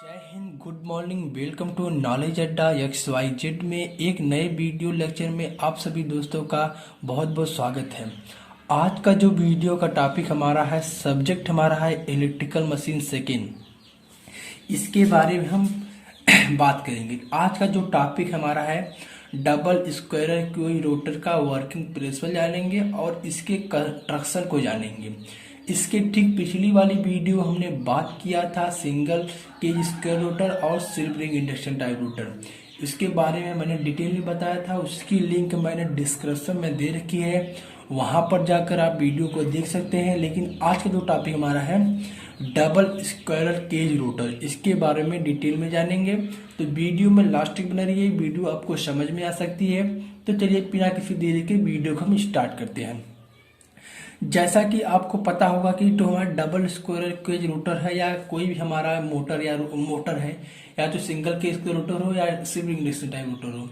जय Hind, good morning, welcome to knowledge Adda XYZ में एक नए वीडियो लेक्चर में आप सभी दोस्तों का बहुत बहुत स्वागत है। आज का जो वीडियो का टॉपिक हमारा है, सब्जेक्ट हमारा है इलेक्ट्रिकल मशीन सेकेंड। इसके बारे में हम बात करेंगे। आज का जो टॉपिक हमारा है डबल स्क्वायर कोई रोटर का वर्किंग प्रिंसिपल जानेंगे और इसके कंस्ट्रक्शन को जानेंगे। इसके ठीक पिछली वाली वीडियो हमने बात किया था सिंगल केज स्क्वायर रोटर और slip ring induction type rotor. इसके बारे में मैंने डिटेल में बताया था, उसकी लिंक मैंने डिस्क्रिप्शन में दे रखी है, वहां पर जाकर आप वीडियो को देख सकते हैं। लेकिन आज का जो टॉपिक हमारा है डबल स्क्वायर केज रोटर, इसके बारे में डिटेल में जानेंगे। तो वीडियो में लास्ट तक बना रहिए, वीडियो आपको समझ में आ सकती है। तो चलिए बिना किसी देरी के वीडियो को हम स्टार्ट करते हैं। जैसा कि आपको पता होगा कि तो हमारा डबल स्क्वायर केज रोटर है या कोई भी हमारा मोटर है या तो सिंगल केज रोटर हो या slip ring induction type rotor हो,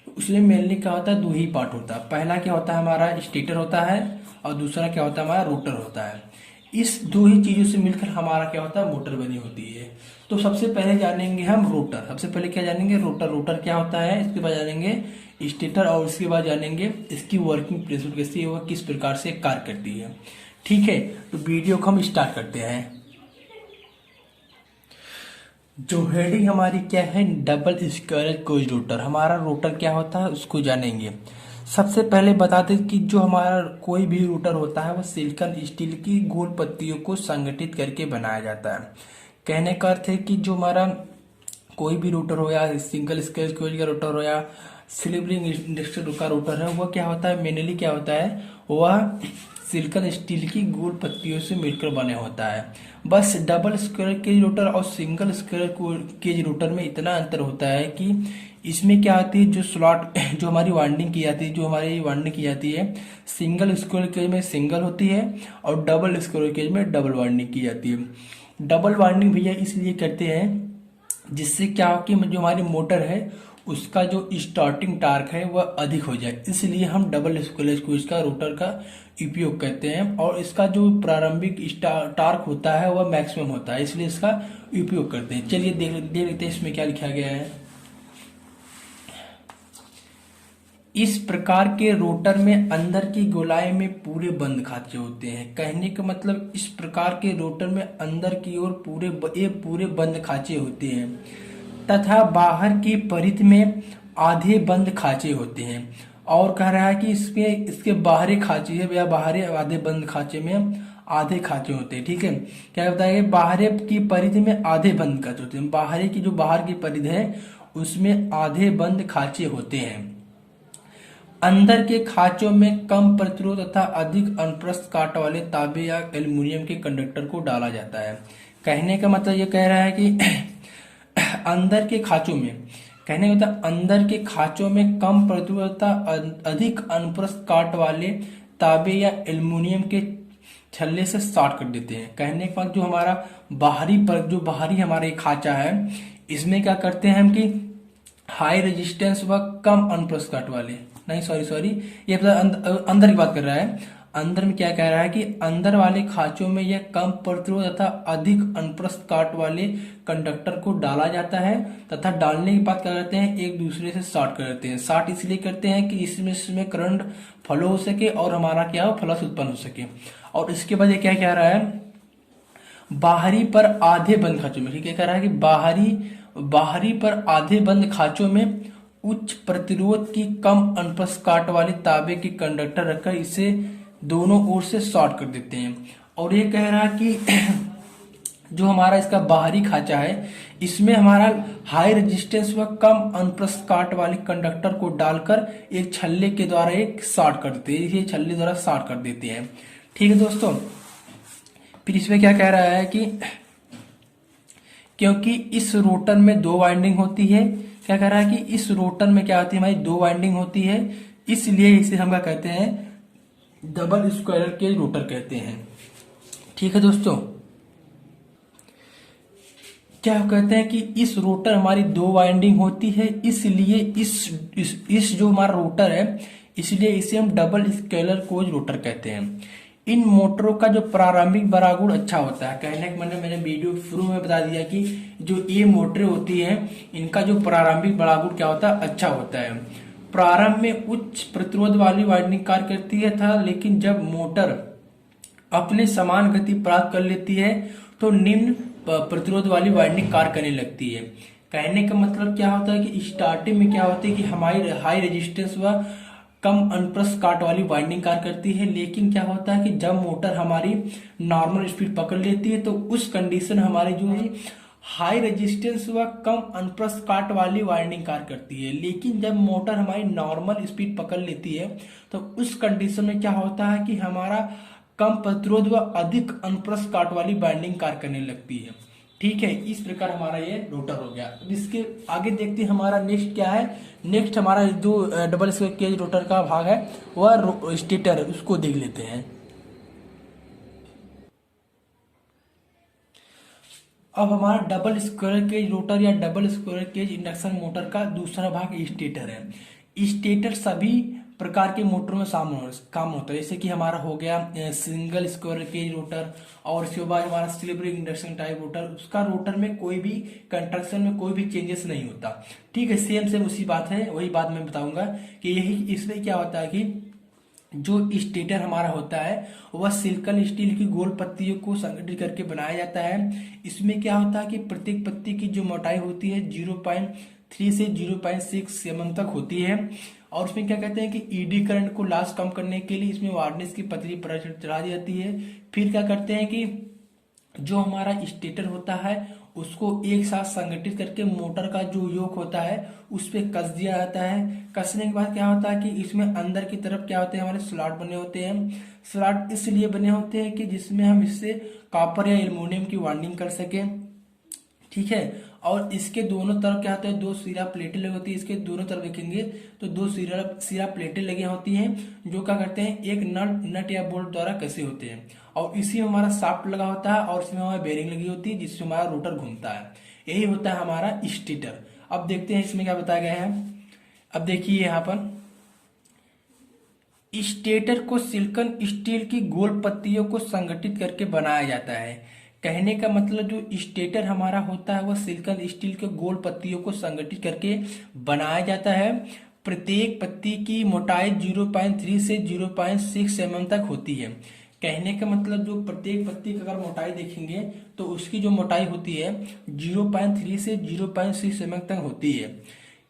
तो उसमें मेनली क्या होता है, दो ही पार्ट होता है। पहला क्या होता है, हमारा स्टेटर होता है और दूसरा क्या होता है, हमारा रोटर होता है। इस दो ही चीजों से मिलकर हमारा क्या होता है, मोटर बनी होती है। तो सबसे पहले जानेंगे हम रोटर। सबसे पहले क्या जानेंगे, रोटर। रोटर क्या होता है, इसके बाद जानेंगे स्टेटर और उसके बाद जानेंगे इसकी वर्किंग प्रिंसिपल कैसी है, वह किस प्रकार से कार्य करती है। ठीक है, तो वीडियो को हम स्टार्ट करते हैं। जो हेडिंग हमारी क्या है, डबल स्क्वायर केज रोटर। हमारा रोटर क्या होता है उसको जानेंगे। सबसे पहले बता दें कि जो हमारा कोई भी रोटर होता है वह सिलिकॉन स्टील की गोल पत्तियों को संगठित करके बनाया जाता है। कहने का अर्थ है कि जो हमारा कोई भी रोटर हो या सिंगल स्क्वायर केज का रोटर हो या स्लिप रिंग इंडक्शन का रोटर है, वह क्या होता है, मेनली क्या होता है, वह सिलिकॉन स्टील की गोल पत्तियों से मिलकर बने होता है। बस डबल स्क्वायर केज रोटर और सिंगल स्क्वायर केज रोटर में इतना अंतर होता है कि इसमें क्या आती है, जो स्लॉट जो हमारी वाइंडिंग की जाती है सिंगल स्क्वायर केज में सिंगल होती है और डबल स्क्वायर केज में डबल वाइंडिंग की जाती है। डबल वाइंडिंग भैया इसलिए करते हैं जिससे क्या हो कि जो हमारी मोटर है उसका जो स्टार्टिंग टार्क है वह अधिक हो जाए, इसलिए हम डबल स्क्वायर केज का रोटर का उपयोग करते हैं। और इसका जो प्रारंभिक टार्क होता है वह मैक्सिमम होता है, इसलिए इसका उपयोग करते हैं। चलिए देख लेते हैं इसमें क्या लिखा गया है। इस प्रकार के रोटर में अंदर की गोलाई में पूरे बंद खांचे होते हैं। कहने का मतलब इस प्रकार के रोटर में अंदर की ओर पूरे बंद खांचे होते हैं तथा बाहर की परिधि में आधे बंद खांचे होते हैं। और कह रहा है कि इसके बाहरी खांचे है या बाहरी आधे बंद खांचे में आधे खांचे होते हैं। ठीक है, क्या बताया, बाहर की परिधि में आधे बंद खांचे होते हैं। बाहर की परिधि है उसमें आधे बंद खांचे होते हैं। अंदर के खांचों में कम प्रतिरोध तथा अधिक अनुप्रस्थ काट वाले तांबे या एल्युमिनियम के कंडक्टर को डाला जाता है। कहने का मतलब ये कह रहा है कि अंदर के खांचों में, कहने का मतलब अंदर के खांचों में कम प्रतिरोध तथा अधिक अनुप्रस्थ काट वाले तांबे या एल्युमिनियम के छल्ले से शॉर्ट कर देते हैं। कहने का मतलब जो हमारा बाहरी हमारा खांचा है इसमें क्या करते हैं हम कि हाई रेजिस्टेंस व कम अनुप्रस्थ काट वाले, नहीं सॉरी ये अंदर की बात कर रहा है। अंदर में क्या कह रहा है कि अंदर वाले खांचों में यह कम प्रतिरोध तथा अधिक अनुप्रस्थ काट वाले कंडक्टर को डाला जाता है तथा डालने के बाद क्या करते हैं, एक दूसरे से शॉर्ट कर देते हैं। शॉर्ट इसलिए करते हैं कि इसमें करंट फ्लो हो सके और हमारा क्या हो, फ्लक्स उत्पन्न हो सके। और इसके बाद ये क्या कह रहा है, बाहरी पर आधे बंद खांचों में, ठीक है, कह रहा है कि बाहरी पर आधे बंद खांचों में उच्च प्रतिरोध की कम अनुप्रस्थ काट वाले तांबे के कंडक्टर रखकर इसे दोनों ओर से शॉर्ट कर देते हैं। और ये कह रहा है कि जो हमारा इसका बाहरी खांचा है इसमें हमारा हाई रेजिस्टेंस व कम अनुप्रस्थ काट वाले कंडक्टर को डालकर एक छल्ले के द्वारा एक शॉर्ट कर देते हैं, ये छल्ले द्वारा शॉर्ट कर देते हैं। ठीक है दोस्तों, फिर इसमें क्या कह रहा है कि क्योंकि इस रोटर में दो वाइंडिंग होती है, क्या कह रहा है कि इस रोटर में क्या होती है, हमारी दो वाइंडिंग होती है, इसलिए इसे हम क्या कहते हैं, डबल स्क्वायर केज रोटर कहते हैं। ठीक है दोस्तों, क्या कहते हैं कि इस रोटर हमारी दो वाइंडिंग होती है, इसलिए इस जो हमारा रोटर है इसलिए इसे हम डबल स्क्वायर केज रोटर कहते हैं। इन मोटरों का जो प्रारंभिक बरागुण अच्छा होता है। कहने का मतलब मैंने वीडियो शुरू में बता दिया कि जो ये मोटरें होती हैं इनका जो प्रारंभिक बरागुण क्या होता है, अच्छा होता है। प्रारंभ में उच्च प्रतिरोध वाली वाइंडिंग कार्य करती है था, लेकिन जब मोटर अपने समान गति प्राप्त कर लेती है तो निम्न प्रतिरोध वाली वाइंडिंग कार्य करने लगती है। कहने का मतलब क्या होता है कि स्टार्टिंग में क्या होता है कि हमारी हाई रेजिस्टेंस व कम अनप्रस्थ काट वाली वाइंडिंग कार्य करती है, लेकिन क्या होता है कि जब मोटर हमारी नॉर्मल स्पीड पकड़ लेती है तो उस कंडीशन हमारी जो है हाई रेजिस्टेंस व कम अनप्रस्थ काट वाली वाइंडिंग कार्य करती है। लेकिन जब मोटर हमारी नॉर्मल स्पीड पकड़ लेती है तो उस कंडीशन में क्या होता है कि हमारा कम प्रतिरोध व अधिक अनप्रस्थ काट वाली वाइंडिंग कार्य करने लगती है। ठीक है, इस प्रकार हमारा ये रोटर हो गया। अब इसके आगे देखते हैं हमारा नेक्स्ट क्या है। नेक्स्ट हमारा जो डबल स्क्वायर केज रोटर का भाग है वह स्टेटर है, उसको देख लेते हैं। अब हमारा डबल स्क्वायर केज रोटर या double square cage induction motor का दूसरा भाग स्टेटर है। स्टेटर सभी प्रकार के मोटरों में काम होता है, जैसे कि हमारा हो गया सिंगल स्क्वायर केज रोटर, और उसके बाद हमारा slip ring induction type rotor. उसका रोटर में कोई भी कंस्ट्रक्शन में कोई भी चेंजेस नहीं होता। ठीक है, सेम सेम उसी बात है, वही बात मैं बताऊंगा कि यही इसमें क्या होता है कि जो स्टेटर हमारा होता है वह सिलिकॉन स्टील की गोल पत्तियों को संगठित करके बनाया जाता है। इसमें क्या होता है कि प्रत्येक पत्ती की जो मोटाई होती है 0.3 से 0.6 mm तक होती है। और उसमें क्या कहते हैं कि ईडी करंट को लॉस कम करने के लिए इसमें वार्निश की पतली परत चढ़ा दी जाती है। फिर क्या करते हैं कि जो हमारा स्टेटर होता है उसको एक साथ संगठित करके मोटर का जो योक होता है उस पे कस दिया जाता है। कसने के बाद क्या होता है कि इसमें अंदर की तरफ क्या होते हैं, हमारे स्लॉट बने होते हैं। स्लॉट इसलिए बने होते हैं कि जिसमें हम इससे कॉपर या एल्युमिनियम की वाइंडिंग कर सकें। ठीक है, और इसके दोनों तरफ क्या होता है, दो सिरा प्लेटें लगी होती है। इसके दोनों तरफ देखेंगे तो दो सिरा प्लेटें लगी होती हैं जो क्या करते हैं एक नट या बोल्ट द्वारा कसे होते हैं। और इसी में हमारा शाफ्ट लगा होता है और इसमें हमारा बेरिंग लगी होती है जिससे हमारा रोटर घूमता है। यही होता है हमारा स्टेटर। अब देखते हैं इसमें क्या बताया गया है। अब देखिए यहाँ पर स्टेटर को सिलिकॉन स्टील की गोल पत्तियों को संगठित करके बनाया जाता है। कहने का मतलब जो स्टेटर हमारा होता है वह सिलिकॉन स्टील के गोल पत्तियों को संगठित करके बनाया जाता है। प्रत्येक पत्ती की मोटाई 0.3 से 0.6 mm तक होती है। कहने का मतलब जो प्रत्येक पत्ती की अगर मोटाई देखेंगे तो उसकी जो मोटाई होती है 0.3 से 0.6 mm तक होती है।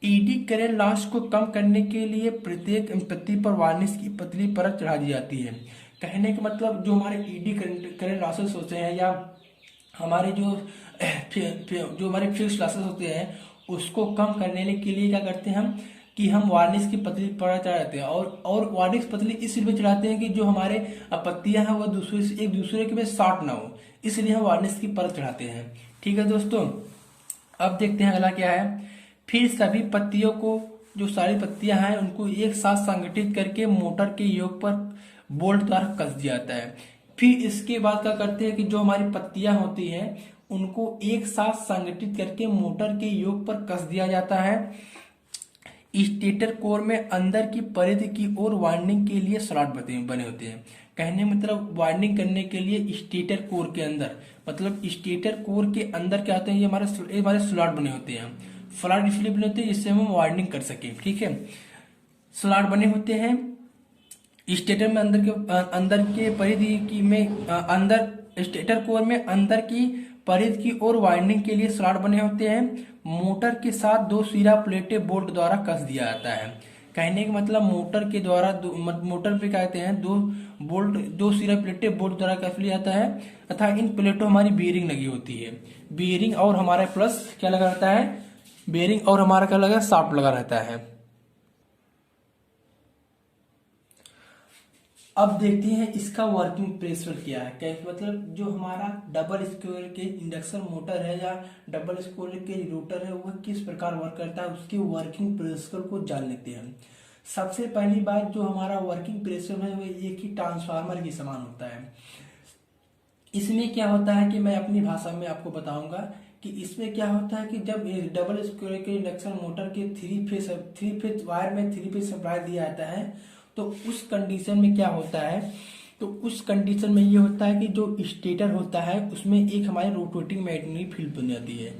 ईडी करंट लॉस को कम करने के लिए प्रत्येक पत्ती पर वार्निश की पतली परत चढ़ा दी जाती है। कहने का मतलब जो हमारे ईडी करंट लॉसेस होते हैं या हमारे जो हमारे फिक्स लॉसेस होते हैं उसको कम करने के लिए क्या करते हैं हम कि हम वार्निश की पतली परत चढ़ाते हैं। और वार्निश पतली इसलिए चढ़ाते हैं कि जो हमारे पत्तियां हैं वह दूसरे से एक दूसरे के में शॉर्ट ना हो, इसलिए हम वार्निश की परत चढ़ाते हैं। ठीक है दोस्तों, अब देखते हैं अगला क्या है। फिर सभी पत्तियों को जो सारी पत्तियां हैं उनको एक साथ संगठित करके मोटर के योग पर बोल्ट द्वारा कस दिया जाता है। फिर इसके बाद क्या करते हैं कि जो हमारी पत्तियां होती हैं उनको एक साथ संगठित करके मोटर के योग पर कस दिया जाता है। स्टेटर कोर में अंदर की परिधि की ओर वाइंडिंग के लिए स्लॉट बने होते हैं। कहने मतलब वाइंडिंग करने के लिए स्टेटर कोर के अंदर मतलब स्टेटर कोर के अंदर क्या होते हैं, ये हमारे स्लॉट बने होते हैं। स्लॉट इसलिए बने होते हैं जिससे हम वाइंडिंग कर सके। ठीक है, स्लॉट बने होते हैं स्टेटर में अंदर के परिधि की में अंदर स्टेटर कोर में अंदर की परिधि की ओर वाइंडिंग के लिए स्लॉट बने होते हैं। मोटर के साथ दो सिरा प्लेटें बोल्ट द्वारा कस दिया जाता है। कहने का मतलब मोटर के द्वारा मोटर पे कहते हैं दो सिरा प्लेटें बोल्ट द्वारा कस लिया जाता है तथा इन प्लेटों हमारी बेरिंग लगी होती है। बेरिंग और हमारा प्लस क्या लगा रहता है, बेरिंग और हमारा क्या लगा, शाफ्ट लगा रहता है। अब देखते हैं इसका वर्किंग प्रेशर क्या है। क्या मतलब जो हमारा डबल स्क्वायर के इंडक्शन मोटर है या डबल स्क्वायर के रोटर है वह किस प्रकार वर्क करता है उसके वर्किंग प्रेशर को जान लेते हैं। सबसे पहली बात जो हमारा वर्किंग प्रेशर है वह एक ही ट्रांसफार्मर के समान होता है। इसमें क्या होता है कि मैं अपनी भाषा में आपको बताऊंगा कि इसमें क्या होता है कि जब डबल स्क्वायर के इंडक्शन मोटर के थ्री फेज वायर में थ्री फेज सप्लाई दिया जाता है तो उस कंडीशन में क्या होता है तो उस कंडीशन में ये होता है कि जो स्टेटर होता है उसमें एक हमारी रोटेटिंग मैग्नेटिक फील्ड बन जाती है।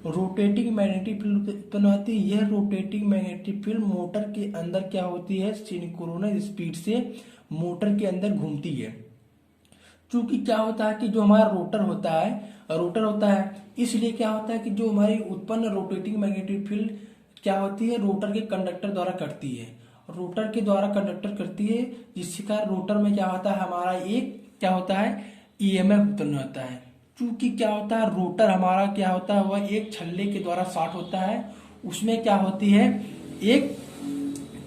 रोटेटिंग मैग्नेटिक फील्ड उत्पन्न होती है। यह रोटेटिंग मैग्नेटिक फील्ड मोटर के अंदर क्या होती है, सिंक्रोनस स्पीड से मोटर के अंदर घूमती है। चूंकि क्या होता है कि जो हमारा रोटर होता है इसलिए क्या होता है कि जो हमारी उत्पन्न रोटेटिंग मैग्नेटिक फील्ड क्या होती है, रोटर के कंडक्टर द्वारा करती है। रोटर के द्वारा कंडक्टर करती है, जिसके कारण रोटर में क्या होता है, हमारा एक क्या होता है, ईएमएफ उत्पन्न होता है। चूंकि क्या होता है, रोटर हमारा क्या होता है, वह एक छल्ले के द्वारा शॉर्ट होता है। उसमें क्या होती है, एक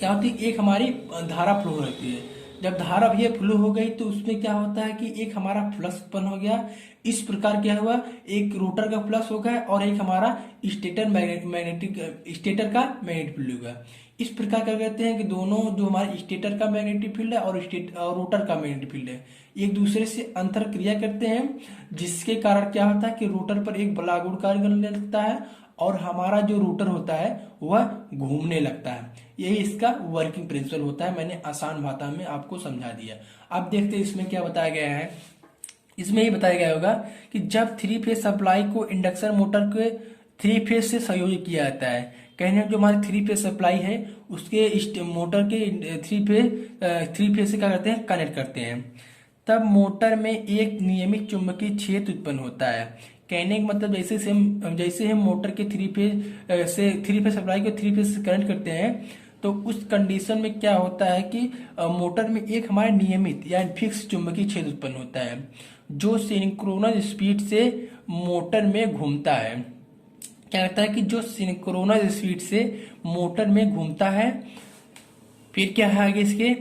क्या होती है, एक हमारी धारा फ्लो रहती है। जब धारा ये फ्लो हो गई तो उसमें क्या होता है कि एक हमारा फ्लक्स उत्पन्न हो गया। इस प्रकार क्या हुआ, एक रोटर का फ्लक्स हो गया और एक हमारा स्टेटर का मैग्नेटिक फील्ड होगा। इस प्रकार क्या कहते हैं कि दोनों जो हमारे स्टेटर का मैग्नेटिक फील्ड है और रोटर का मैग्नेटिक फील्ड है, एक दूसरे से अंतर क्रिया करते हैं, जिसके कारण क्या होता है कि रोटर पर एक बलागुड़ कार्य करने लगता है और हमारा जो रोटर होता है वह घूमने लगता है। यही इसका वर्किंग प्रिंसिपल होता है। मैंने आसान भाषा में आपको समझा दिया। अब देखते हैं इसमें क्या बताया गया है। इसमें ये बताया गया होगा कि जब थ्री फेज सप्लाई को इंडक्शन मोटर के थ्री फेज से संयोजित किया जाता है, कहने जो हमारी थ्री फेज सप्लाई है उसके मोटर के थ्री फेज से क्या करते हैं, कनेक्ट करते हैं, तब मोटर में एक नियमित चुंबकीय क्षेत्र उत्पन्न होता है। कहने का मतलब जैसे हम मोटर के थ्री फेज सप्लाई को थ्री फेज से कनेक्ट करते हैं तो उस कंडीशन में क्या होता है कि मोटर में एक हमारे नियमित या फिक्स चुंबकीय क्षेत्र उत्पन्न होता है जो सिंक्रोनस स्पीड से मोटर में घूमता है। क्या कहता है कि जो सिंक्रोनस स्पीड से मोटर में घूमता है। फिर क्या है आगे इसके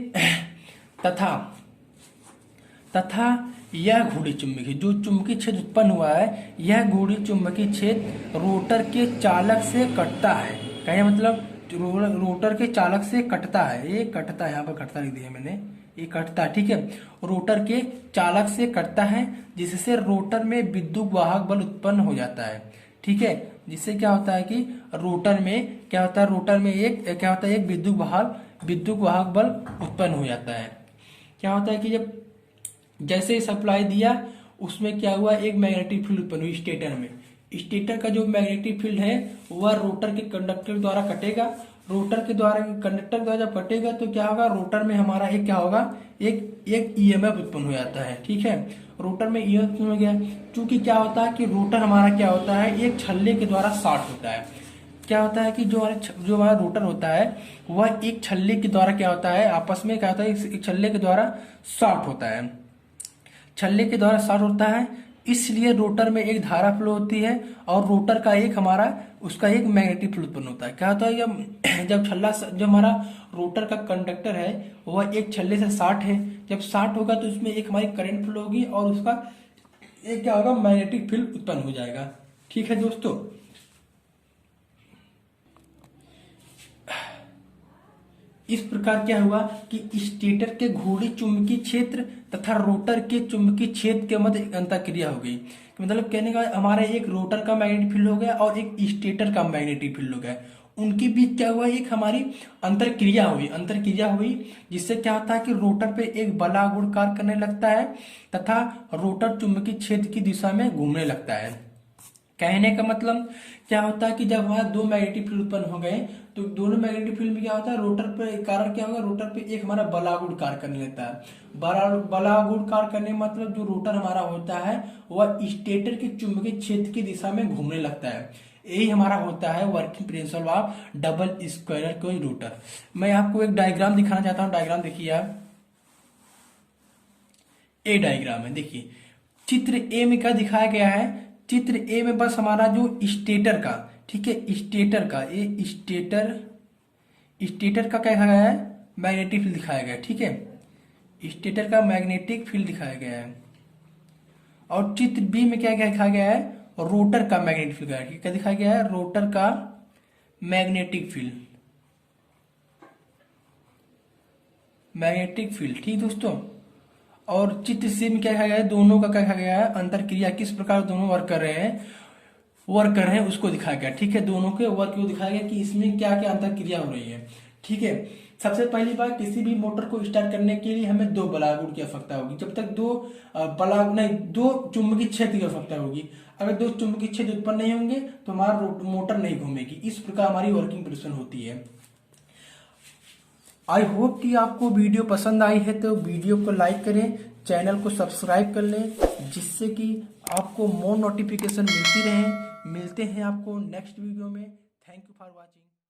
तथा यह घूर्णी चुंबकीय जो चुंबकीय क्षेत्र उत्पन्न हुआ है, यह घूर्णी चुंबकीय क्षेत्र रोटर के चालक से कटता है। क्या मतलब रोटर के चालक से कटता है, ये कटता है, यहाँ पर कटता लिख दिया मैंने, ये कटता है, ठीक है। रोटर के चालक से कटता है जिससे रोटर में विद्युत वाहक बल उत्पन्न हो जाता है, ठीक है। जिससे क्या होता है कि रोटर में क्या होता है, रोटर में एक विद्युत वाहक बल उत्पन्न हो जाता है। क्या होता है कि जब जैसे सप्लाई दिया उसमें क्या हुआ, एक मैग्नेटिक फील्ड उत्पन्न हुई स्टेटर में। स्टेटर का जो मैग्नेटिक फील्ड है वह रोटर के कंडक्टर द्वारा कटेगा। रोटर के द्वारा कंडक्टर द्वारा जब कटेगा तो क्या होगा, रोटर में हमारा एक क्या होगा, एक ईएमएफ उत्पन्न हो जाता है, ठीक है। रोटर में ईएमएफ उत्पन्न हो गया। चूंकि क्या होता है कि रोटर हमारा क्या होता है, एक छल्ले के द्वारा शॉर्ट होता है। क्या होता है कि जो हमारा रोटर होता है वह एक छल्ले के द्वारा क्या होता है, आपस में क्या होता है, एक छल्ले के द्वारा शॉर्ट होता है। छल्ले के द्वारा शॉर्ट होता है, इसलिए रोटर में एक धारा फ्लो होती है और रोटर का एक मैग्नेटिक फील्ड उत्पन्न होता है। क्या होता है, जब हमारा रोटर का कंडक्टर है वह एक छल्ले से शॉर्ट है, जब शॉर्ट होगा तो उसमें एक हमारी करंट फ्लो होगी और उसका एक क्या होगा, मैग्नेटिक फील्ड उत्पन्न हो जाएगा, ठीक है दोस्तों। इस प्रकार क्या हुआ कि स्टेटर के घूर्णी चुंबकीय क्षेत्र तथा रोटर के चुंबकीय क्षेत्र के मध्य अंतःक्रिया हो गई। मतलब कहने का हमारा एक रोटर का मैग्नेटिक फील्ड हो गया और एक स्टेटर का मैग्नेटिक फील्ड हो गया। उनके बीच क्या हुआ, एक हमारी अंतरक्रिया हुई जिससे क्या होता है कि रोटर पे एक बलागुण कार्य करने लगता है तथा रोटर चुंबकीय क्षेत्र की दिशा में घूमने लगता है। कहने का मतलब क्या होता है कि जब हमारे दो मैग्नेटिक फील्ड उत्पन्न हो गए तो दोनों मैग्नेटिक फील्ड में क्या होता है, रोटर पे कारण क्या होगा, रोटर पे एक हमारा बलागुण कार्य करने लगता है। बलागुण कार्य करने मतलब जो रोटर हमारा होता है वह स्टेटर के चुंबकीय क्षेत्र की दिशा में घूमने लगता है। यही हमारा होता है working principle of double square कोई रोटर। मैं आपको एक डायग्राम दिखाना चाहता हूँ। डायग्राम देखिए आप, ए डायग्राम है, देखिए चित्र ए में क्या दिखाया गया है। चित्र ए में बस हमारा जो स्टेटर का, ठीक है, स्टेटर का क्या दिखाया गया है, मैग्नेटिक फील्ड दिखाया गया है, ठीक है। स्टेटर का मैग्नेटिक फील्ड दिखाया गया है और चित्र बी में क्या क्या दिखाया गया है, रोटर का मैग्नेटिक फील्ड क्या दिखाया गया है, रोटर का मैग्नेटिक फील्ड, ठीक दोस्तों। और चित्र सी में क्या दिखाया गया है, दोनों का क्या दिखाया गया है, अंतरक्रिया किस प्रकार दोनों वर्क कर रहे हैं उसको दिखाया गया, ठीक है। दोनों के वर्क को दिखाया गया कि इसमें क्या क्या अंतरक्रिया हो रही है, ठीक है। सबसे पहली बात, किसी भी मोटर को स्टार्ट करने के लिए हमें 2 बलागुड़ की आवश्यकता होगी। जब तक 2 चुंबकीय क्षेत्र की आवश्यकता होगी। अगर 2 चुंबकीय क्षेत्र उत्पन्न नहीं होंगे तो हमारा मोटर नहीं घूमेगी। इस प्रकार हमारी वर्किंग पोजीशन होती है। आई होप कि आपको वीडियो पसंद आई है तो वीडियो को लाइक करें, चैनल को सब्सक्राइब कर लें, जिससे कि आपको मोर नोटिफिकेशन मिलती रहे। मिलते हैं आपको नेक्स्ट वीडियो में। Thank you for watching.